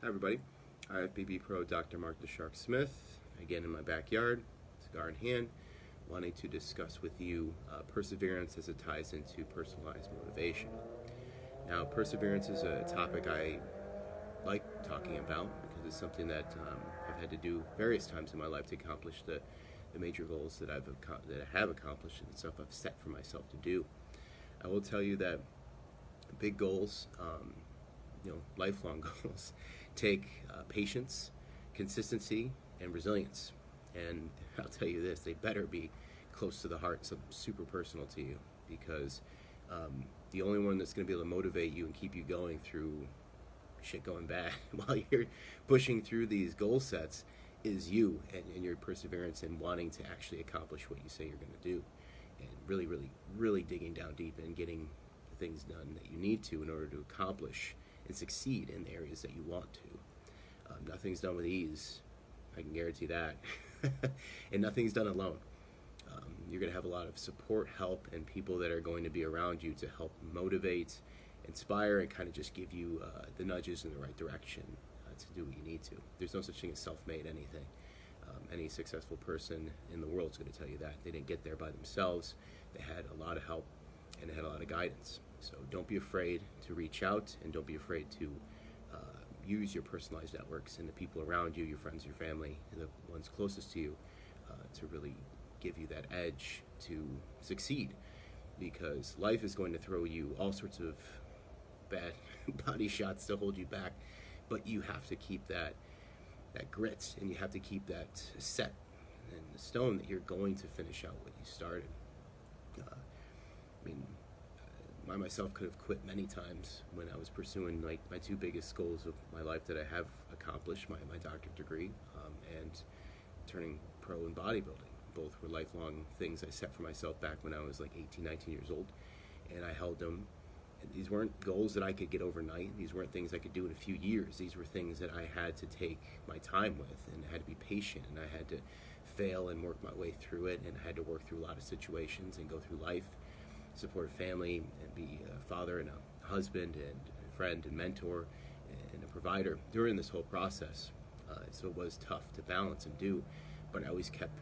Hi everybody, IFBB Pro Dr. Mark the Shark Smith, again in my backyard, cigar in hand, wanting to discuss with you perseverance as it ties into personalized motivation. Now, perseverance is a topic I like talking about because it's something that I've had to do various times in my life to accomplish the major goals that I have accomplished and the stuff I've set for myself to do. I will tell you that big goals, lifelong goals, take patience, consistency, and resilience. And I'll tell you this, they better be close to the heart, something super personal to you, because the only one that's going to be able to motivate you and keep you going through shit going bad while you're pushing through these goal sets is you and your perseverance and wanting to actually accomplish what you say you're going to do, and really, really, really digging down deep and getting the things done that you need to in order to accomplish and succeed in the areas that you want to. Nothing's done with ease, I can guarantee that. And nothing's done alone. You're going to have a lot of support, help, and people that are going to be around you to help motivate, inspire, and kind of just give you the nudges in the right direction to do what you need to. There's no such thing as self-made anything. Any successful person in the world is going to tell you that. They didn't get there by themselves. They had a lot of help and they had a lot of guidance. So don't be afraid to reach out, and don't be afraid to use your personalized networks and the people around you, your friends, your family, the ones closest to you, to really give you that edge to succeed. Because life is going to throw you all sorts of bad body shots to hold you back, but you have to keep that grit, and you have to keep that set in the stone that you're going to finish out what you started. I myself could have quit many times when I was pursuing like my two biggest goals of my life that I have accomplished, my doctorate degree and turning pro in bodybuilding. Both were lifelong things I set for myself back when I was like 18, 19 years old, and I held them. And these weren't goals that I could get overnight. These weren't things I could do in a few years. These were things that I had to take my time with, and I had to be patient, and I had to fail and work my way through it, and I had to work through a lot of situations and go through life, support a family, and be a father and a husband and a friend and mentor and a provider during this whole process. So it was tough to balance and do, but I always kept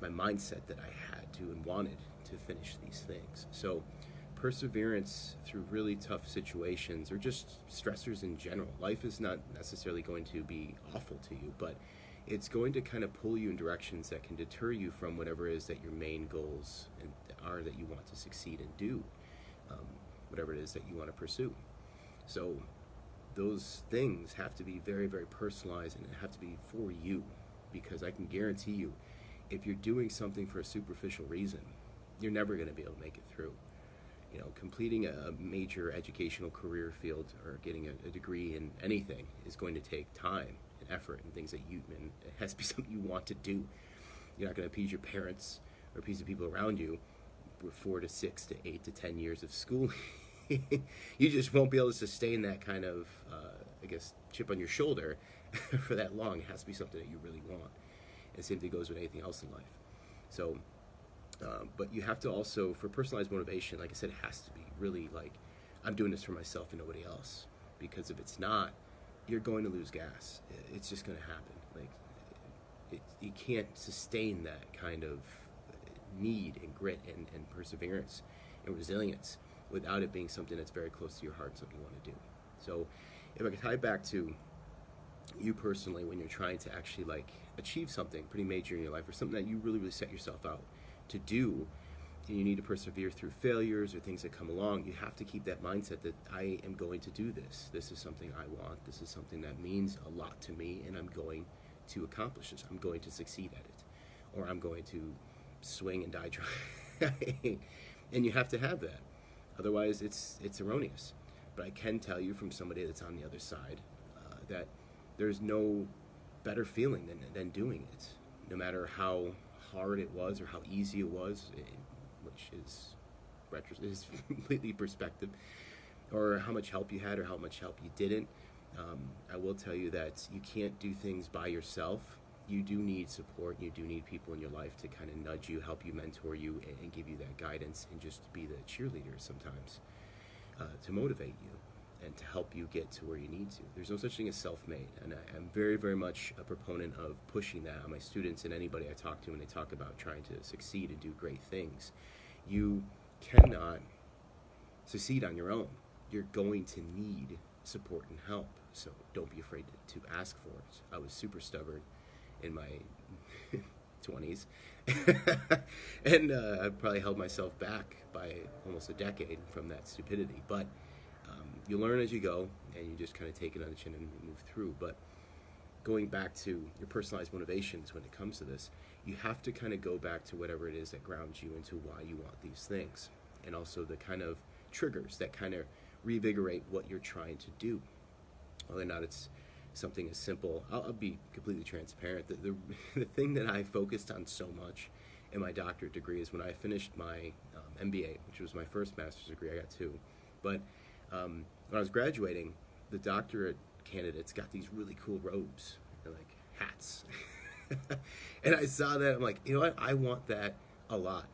my mindset that I had to and wanted to finish these things. So perseverance through really tough situations, or just stressors in general. Life is not necessarily going to be awful to you, but it's going to kind of pull you in directions that can deter you from whatever it is that your main goals are that you want to succeed and do, whatever it is that you want to pursue. So those things have to be very, very personalized, and it have to be for you, because I can guarantee you, if you're doing something for a superficial reason, you're never going to be able to make it through. Completing a major educational career field or getting a degree in anything is going to take time and effort and things that and it has to be something you want to do. You're not going to appease your parents or appease the people around you with 4 to 6 to 8 to 10 years of schooling. You just won't be able to sustain that kind of, chip on your shoulder for that long. It has to be something that you really want. And the same thing goes with anything else in life. So, but you have to also, for personalized motivation, like I said, it has to be really like, I'm doing this for myself and nobody else. Because if it's not, you're going to lose gas. It's just going to happen. You can't sustain that kind of need and grit and perseverance and resilience without it being something that's very close to your heart and something you want to do. So if I could tie back to you personally, when you're trying to actually achieve something pretty major in your life, or something that you really, really set yourself out to do, and you need to persevere through failures or things that come along, you have to keep that mindset that I am going to do this. This is something I want. This is something that means a lot to me, and I'm going to accomplish this. I'm going to succeed at it, or I'm going to swing and die trying. And you have to have that. Otherwise, it's erroneous. But I can tell you from somebody that's on the other side that there's no better feeling than doing it, no matter how hard it was or how easy it was, which is completely perspective, or how much help you had or how much help you didn't. I will tell you that you can't do things by yourself. You do need support. You do need people in your life to kind of nudge you, help you, mentor you, and give you that guidance, and just be the cheerleader sometimes to motivate you. and to help you get to where you need to. There's no such thing as self-made, and I'm very, very much a proponent of pushing that on my students and anybody I talk to when they talk about trying to succeed and do great things. You cannot succeed on your own. You're going to need support and help, so don't be afraid to ask for it. I was super stubborn in my 20s, and I probably held myself back by almost a decade from that stupidity, but you learn as you go, and you just kind of take it on the chin and move through. But going back to your personalized motivations when it comes to this, you have to kind of go back to whatever it is that grounds you into why you want these things, and also the kind of triggers that kind of revigorate what you're trying to do. Whether or not it's something as simple, I'll be completely transparent. The thing that I focused on so much in my doctorate degree is when I finished my MBA, which was my first master's degree. I got two. But when I was graduating, the doctorate candidates got these really cool robes and like hats. And I saw that, I'm like, you know what, I want that a lot.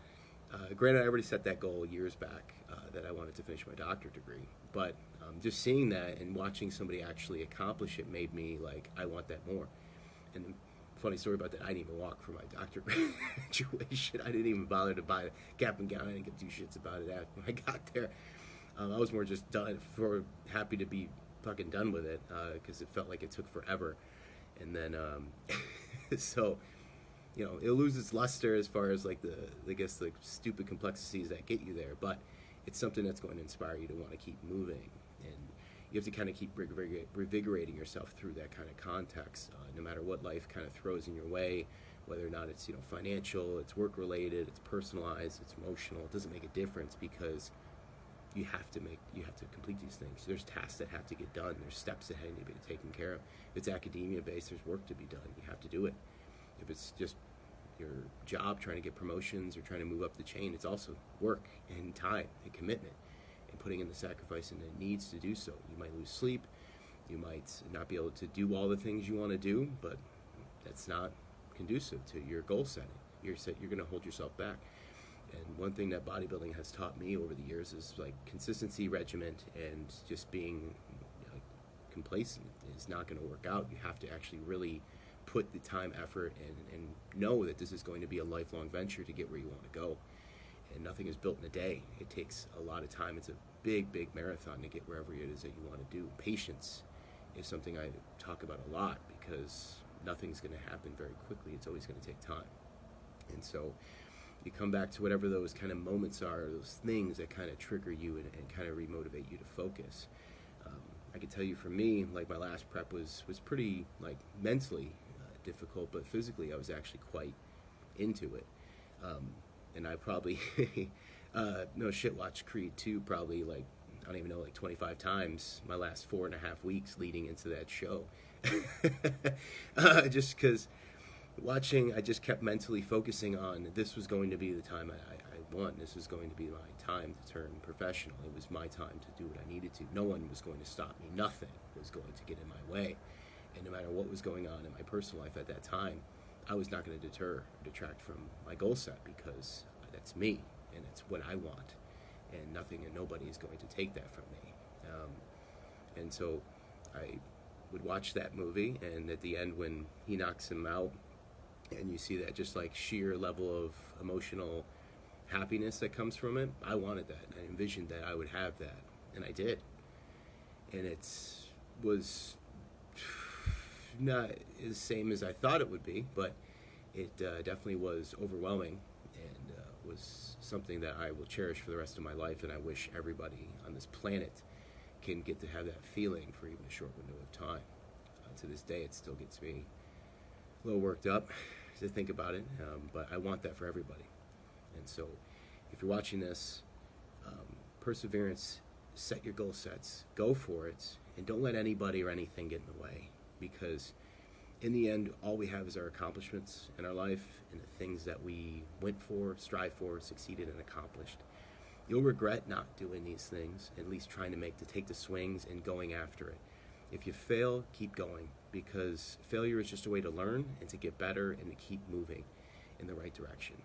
Granted, I already set that goal years back, that I wanted to finish my doctorate degree. But just seeing that and watching somebody actually accomplish it made me like, I want that more. And the funny story about that, I didn't even walk for my doctorate graduation. I didn't even bother to buy a cap and gown. I didn't give two shits about it when I got there. I was more just happy to be fucking done with it, because it felt like it took forever. And then, so, you know, it'll lose its luster as far as like the stupid complexities that get you there, but it's something that's going to inspire you to want to keep moving, and you have to kind of keep revigorating yourself through that kind of context, no matter what life kind of throws in your way, whether or not it's, you know, financial, it's work related, it's personalized, it's emotional. It doesn't make a difference, because you have to complete these things. There's tasks that have to get done. There's steps that need to be taken care of. If it's academia based, there's work to be done. You have to do it. If it's just your job, trying to get promotions or trying to move up the chain, it's also work and time and commitment and putting in the sacrifice and the needs to do so. You might lose sleep. You might not be able to do all the things you want to do, but that's not conducive to your goal setting. You're going to hold yourself back. And one thing that bodybuilding has taught me over the years is like consistency, regiment, and just being, you know, complacent is not going to work out. You have to actually really put the time, effort, and know that this is going to be a lifelong venture to get where you want to go. And nothing is built in a day. It takes a lot of time. It's a big, big marathon to get wherever it is that you want to do. Patience is something I talk about a lot, because nothing's going to happen very quickly. It's always going to take time. And so you come back to whatever those kind of moments are, those things that kind of trigger you and kind of remotivate you to focus. I can tell you, for me, like my last prep was pretty like mentally difficult, but physically I was actually quite into it. And I probably watched Creed 2 probably like, I don't even know, like 25 times my last 4.5 weeks leading into that show. Just because watching, I just kept mentally focusing on, this was going to be the time I won. This was going to be my time to turn professional. It was my time to do what I needed to. No one was going to stop me. Nothing was going to get in my way. And no matter what was going on in my personal life at that time, I was not going to deter or detract from my goal set, because that's me and it's what I want. And nothing and nobody is going to take that from me. And so I would watch that movie, and at the end when he knocks him out, and you see that just like sheer level of emotional happiness that comes from it, I wanted that. I envisioned that I would have that, and I did. And it was not the same as I thought it would be, but it definitely was overwhelming, and was something that I will cherish for the rest of my life, and I wish everybody on this planet can get to have that feeling for even a short window of time. To this day, it still gets me a little worked up to think about it, but I want that for everybody. And so if you're watching this, perseverance, set your goal sets, go for it, and don't let anybody or anything get in the way, because in the end, all we have is our accomplishments in our life and the things that we went for, strived for, succeeded, and accomplished. You'll regret not doing these things, at least trying to take the swings and going after it. If you fail, keep going, because failure is just a way to learn and to get better and to keep moving in the right direction.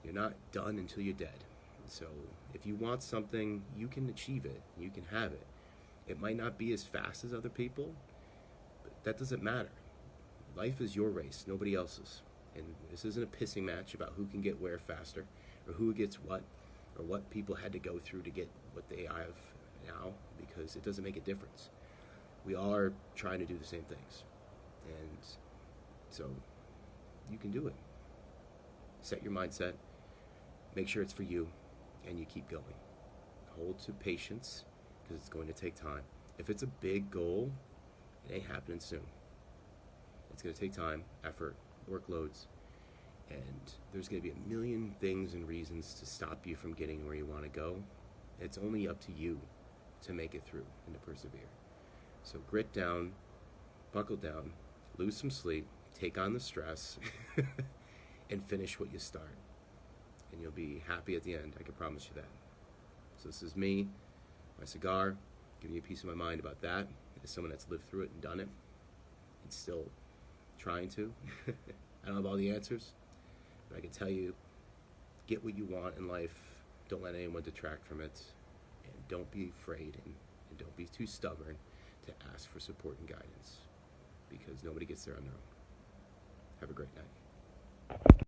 You're not done until you're dead. So if you want something, you can achieve it, you can have it. It might not be as fast as other people, but that doesn't matter. Life is your race, nobody else's. And this isn't a pissing match about who can get where faster, or who gets what, or what people had to go through to get what they have now, because it doesn't make a difference. We all are trying to do the same things. And so you can do it. Set your mindset, make sure it's for you, and you keep going. Hold to patience, because it's going to take time. If it's a big goal, it ain't happening soon. It's going to take time, effort, workloads, and there's going to be a million things and reasons to stop you from getting where you want to go. It's only up to you to make it through and to persevere. So grit down, buckle down, lose some sleep, take on the stress, and finish what you start. And you'll be happy at the end, I can promise you that. So this is me, my cigar, giving you a piece of my mind about that, as someone that's lived through it and done it, and still trying to. I don't have all the answers, but I can tell you, get what you want in life, don't let anyone detract from it, and don't be afraid, and don't be too stubborn to ask for support and guidance, because nobody gets there on their own. Have a great night.